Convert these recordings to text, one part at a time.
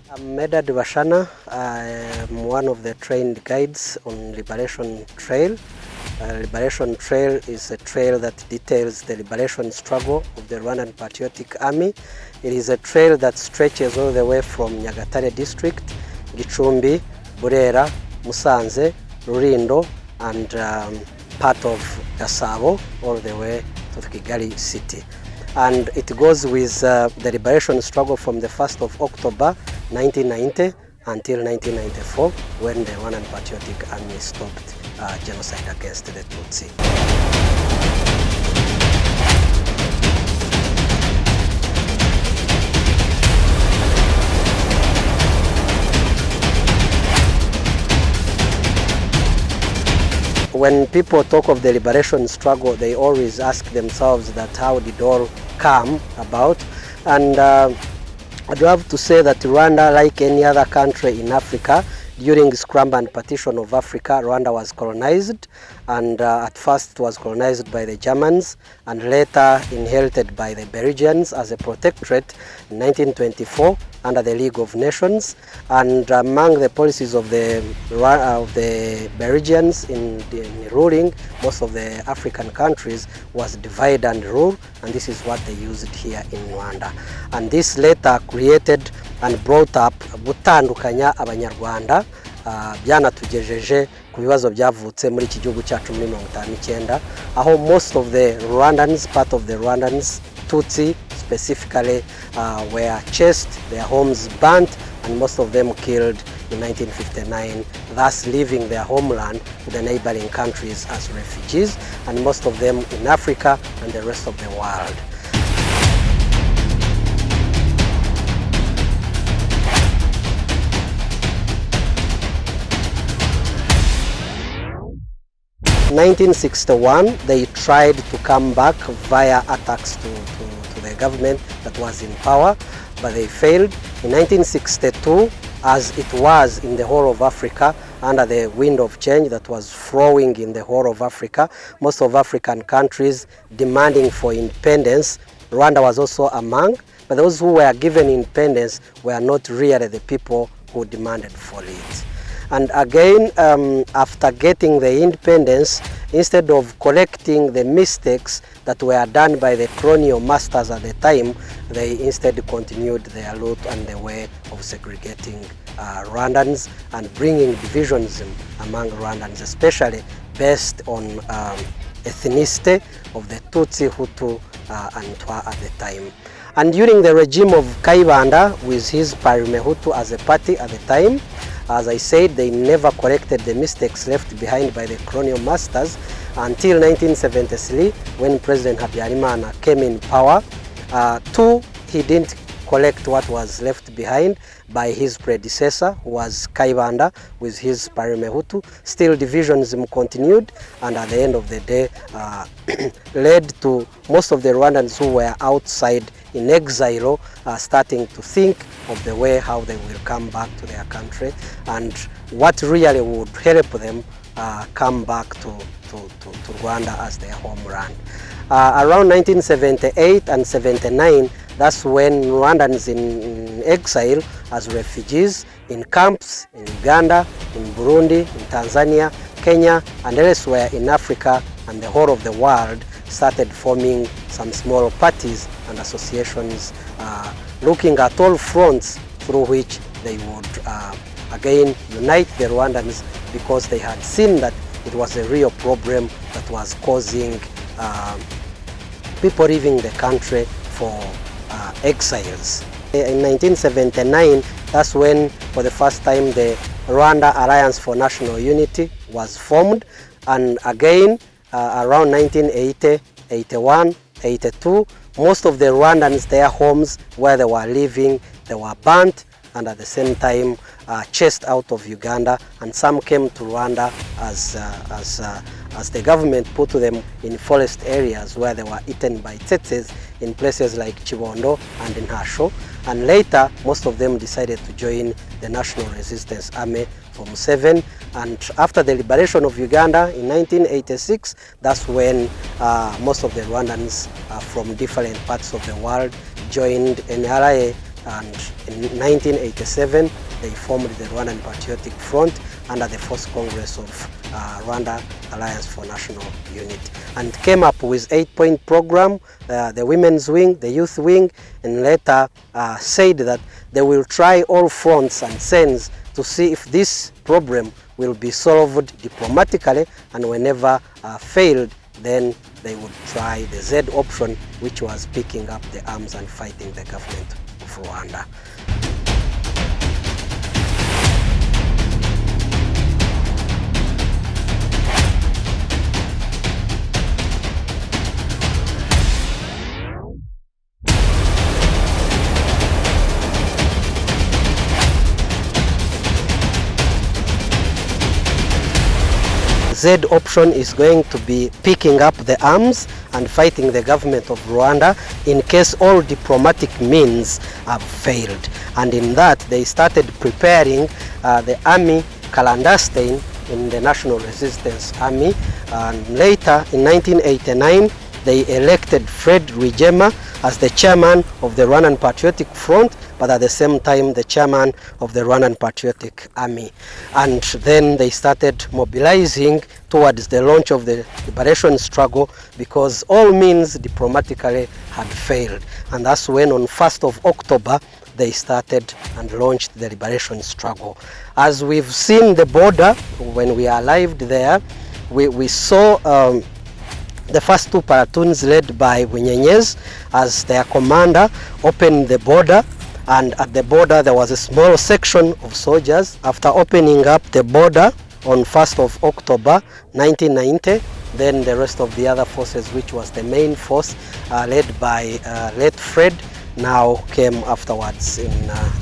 I'm Medad Bashana. I am one of the trained guides on Liberation Trail. Liberation Trail is a trail that details the liberation struggle of the Rwandan Patriotic Army. It is a trail that stretches all the way from Nyagatare district, Gicumbi, Burera, Musanze, Rulindo, and part of Gasabo, all the way to the Kigali city. And it goes with the liberation struggle from the 1st of October 1990 until 1994, when the Rwandan Patriotic Army stopped genocide against the Tutsi. When people talk of the liberation struggle, they always ask themselves that how did all come about? And I do have to say that Rwanda, like any other country in Africa, during the scramble and partition of Africa, Rwanda was colonized, and at first it was colonized by the Germans and later inherited by the Belgians as a protectorate in 1924 under the League of Nations. And among the policies of the Belgians in ruling most of the African countries was divide and rule, and this is what they used here in Rwanda. And this later created and brought up gutandukanya abanyarwanda byanatugejeje ku bibazo byavutse muri iki gihugu cyacu muri 1959, aho most of the Rwandans, part of the Rwandans, Tutsi specifically, were chased, their homes burnt, and most of them killed in 1959, thus leaving their homeland to the neighboring countries as refugees, and most of them in Africa and the rest of the world. In 1961, they tried to come back via attacks to the government that was in power, but they failed. In 1962, as it was in the whole of Africa, under the wind of change that was flowing in the whole of Africa, most of African countries demanding for independence, Rwanda was also among, but those who were given independence were not really the people who demanded for it. And again, after getting the independence, instead of correcting the mistakes that were done by the colonial masters at the time, they instead continued their route and the way of segregating Rwandans and bringing divisions among Rwandans, especially based on ethnicity of the Tutsi, Hutu, and Twa at the time. And during the regime of Kayibanda, with his Parimehutu as a party at the time, as I said, they never corrected the mistakes left behind by the colonial masters until 1973, when President Habyarimana came in power. He didn't correct what was left behind by his predecessor, who was Kayibanda with his Parimehutu. Still divisions continued, and at the end of the day led to most of the Rwandans who were outside in exile starting to think of the way how they will come back to their country and what really would help them come back to Rwanda as their homeland. Around 1978 and 79, that's when Rwandans in exile as refugees in camps in Uganda, in Burundi, in Tanzania, Kenya, and elsewhere in Africa and the whole of the world started forming some small parties and associations looking at all fronts through which they would again unite the Rwandans, because they had seen that it was a real problem that was causing people leaving the country for exiles. In 1979, that's when for the first time the Rwanda Alliance for National Unity was formed, and again around 1980, 81, 82, most of the Rwandans, their homes where they were living, they were burnt and at the same time chased out of Uganda, and some came to Rwanda as the government put them in forest areas where they were eaten by tsetses in places like Chibondo and in Hasho. And later, most of them decided to join the National Resistance Army for Museveni. And after the liberation of Uganda in 1986, that's when most of the Rwandans from different parts of the world joined NRA And in 1987, they formed the Rwandan Patriotic Front under the First Congress of Rwanda Alliance for National Unity, and came up with 8-point program, the women's wing, the youth wing, and later said that they will try all fronts and sense to see if this problem will be solved diplomatically, and whenever failed, then they would try the Z option, which was picking up the arms and fighting the government of Rwanda. Z option is going to be picking up the arms and fighting the government of Rwanda in case all diplomatic means have failed. And in that, they started preparing the army clandestine in the National Resistance Army. And later, in 1989, they elected Fred Rwigema as the chairman of the Rwandan Patriotic Front, but at the same time the chairman of the Rwandan Patriotic Army. And then they started mobilizing towards the launch of the liberation struggle, because all means diplomatically had failed. And that's when on 1st of October they started and launched the liberation struggle. As we've seen the border, when we arrived there, we saw the first two platoons led by Bunyenyezi as their commander opened the border, and at the border there was a small section of soldiers. After opening up the border on 1st of October 1990, then the rest of the other forces, which was the main force led by late Fred, now came afterwards in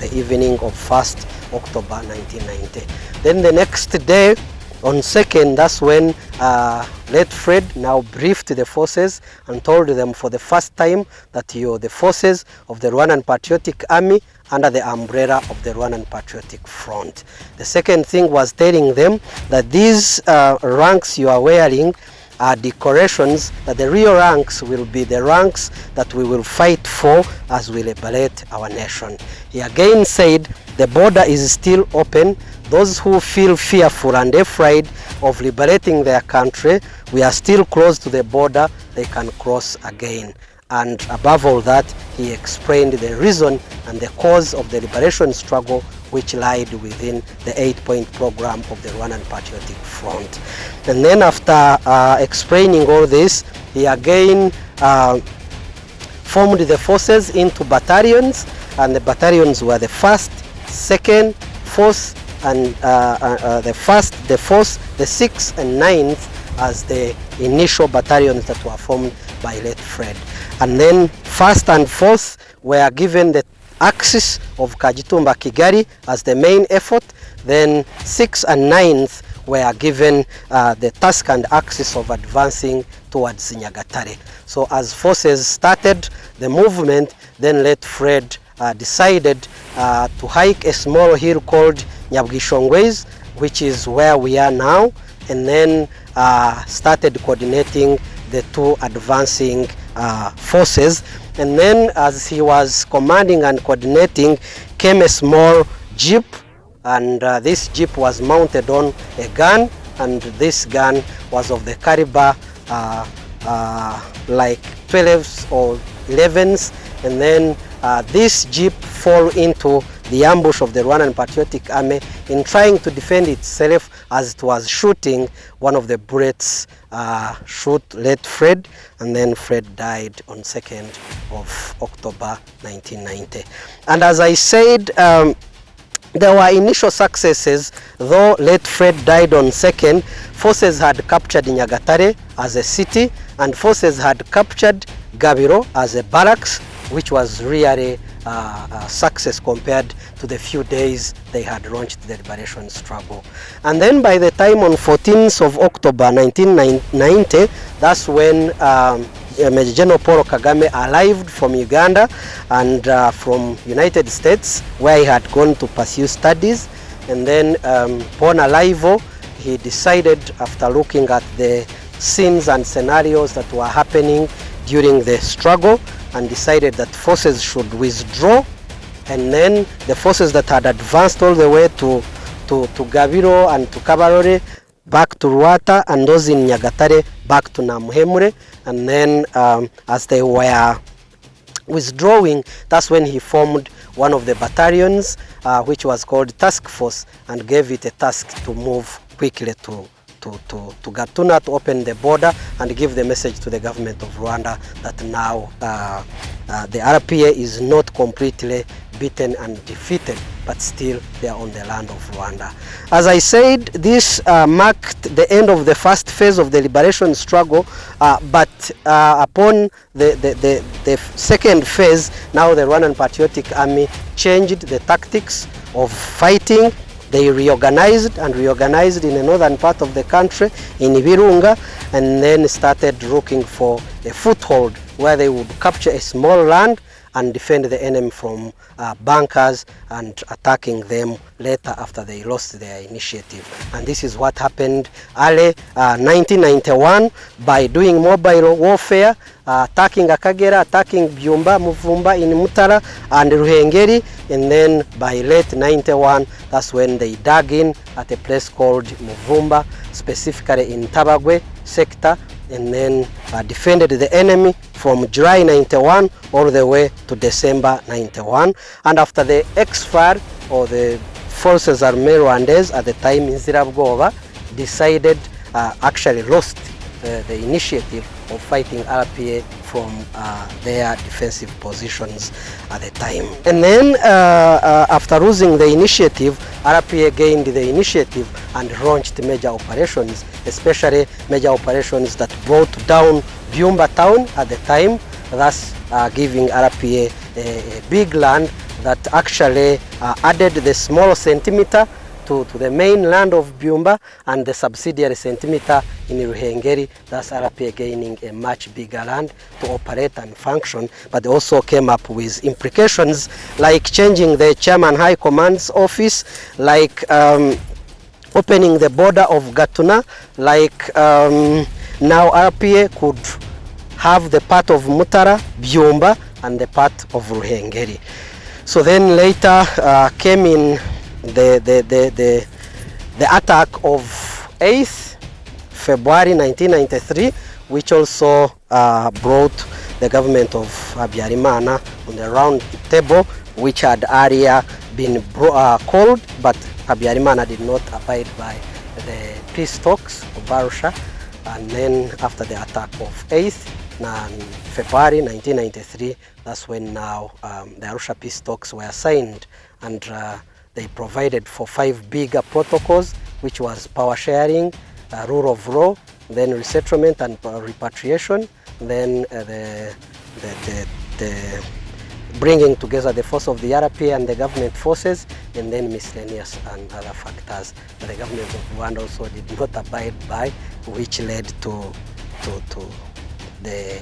the evening of 1st October 1990. Then the next day, on 2nd, that's when late Fred now briefed the forces and told them for the first time that you're the forces of the Rwandan Patriotic Army under the umbrella of the Rwandan Patriotic Front. The second thing was telling them that these ranks you are wearing are decorations, that the real ranks will be the ranks that we will fight for as we liberate our nation. He again said the border is still open. Those who feel fearful and afraid of liberating their country, we are still close to the border, they can cross again. And above all that, he explained the reason and the cause of the liberation struggle, which lied within the 8-point program of the Rwandan Patriotic Front. And then after explaining all this, he again formed the forces into battalions, and the battalions were the 1st, 2nd, 4th, and the 1st, the 4th, the 6th, and 9th as the initial battalions that were formed by late Fred. And then 1st and 4th were given the axis of Kagitumba Kigali as the main effort. Then 6th and 9th were given the task and axis of advancing towards Nyagatare. So as forces started the movement, then late Fred decided to hike a small hill called Nyabwishongwezi, which is where we are now, and then started coordinating the two advancing forces. And then as he was commanding and coordinating, came a small jeep, and this jeep was mounted on a gun, and this gun was of the caliber like 12s or 11s. And then this jeep fell into the ambush of the Rwandan Patriotic Army in trying to defend itself, as it was shooting. One of the bullets shoot late Fred, and then Fred died on 2nd of October 1990. And as I said, there were initial successes. Though late Fred died on 2nd, forces had captured Nyagatare as a city, and forces had captured Gabiro as a barracks, which was really a success compared to the few days they had launched the liberation struggle. And then by the time on 14th of October 1990, that's when Major General Paul Kagame arrived from Uganda and from United States, where he had gone to pursue studies. And then upon arrival, he decided, after looking at the scenes and scenarios that were happening during the struggle, and decided that forces should withdraw and then the forces that had advanced all the way to Gabiro and to Kabarore back to Ruata, and those in Nyagatare back to Namuhemure. And then as they were withdrawing, that's when he formed one of the battalions, which was called Task Force, and gave it a task to move quickly to Gatuna, to open the border and give the message to the government of Rwanda that now the RPA is not completely beaten and defeated, but still they are on the land of Rwanda. As I said, this marked the end of the first phase of the liberation struggle, but upon the second phase, now the Rwandan Patriotic Army changed the tactics of fighting. They reorganized in the northern part of the country, in Virunga, and then started looking for a foothold where they would capture a small land and defend the enemy from bunkers and attacking them later after they lost their initiative. And this is what happened early 1991 by doing mobile warfare, attacking Akagera, attacking Byumba, Muvumba in Mutara and Ruhengeri, and then by late 91, that's when they dug in at a place called Muvumba, specifically in Tabagwe sector, and then defended the enemy from July 91 all the way to December 91. And after the exfil, or the forces armée rwandaises at the time in Zirabwoba, decided, actually lost the initiative of fighting RPA from their defensive positions at the time. And then after losing the initiative, RPA gained the initiative and launched major operations, especially major operations that brought down Byumba town at the time, thus giving RPA a big land that actually added the small centimeter to the main land of Byumba and the subsidiary centimeter in Ruhengeri, thus RPA gaining a much bigger land to operate and function, but also came up with implications like changing the Chairman High Command's office, like opening the border of Gatuna, like now RPA could have the part of Mutara, Byumba, and the part of Ruhengeri. So then later came in the attack of 8th February 1993, which also brought the government of Habyarimana on the round table, which had earlier been called, but Habyarimana did not abide by the peace talks of Arusha. And then after the attack of 8th February 1993, that's when now the Arusha peace talks were signed, and they provided for 5 bigger protocols, which was power sharing, rule of law, then resettlement and repatriation, then the bringing together the force of the RPA and the government forces, and then miscellaneous and other factors that the government of Rwanda also did not abide by, which led to the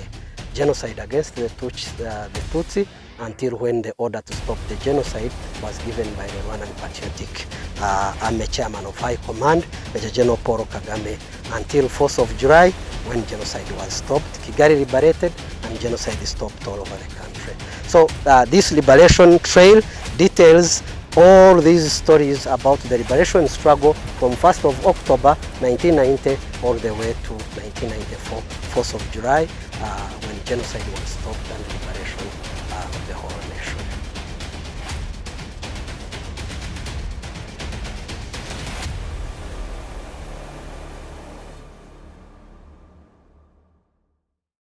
genocide against the Tutsi, until when the order to stop the genocide was given by the Rwandan Patriotic Army Chairman of High Command, Major General Paul Kagame, until 4th of July, when genocide was stopped, Kigali liberated, and genocide stopped all over the country. So this liberation trail details all these stories about the liberation struggle from 1st of October 1990 all the way to 1994, 4th of July, when genocide was stopped and liberation of the whole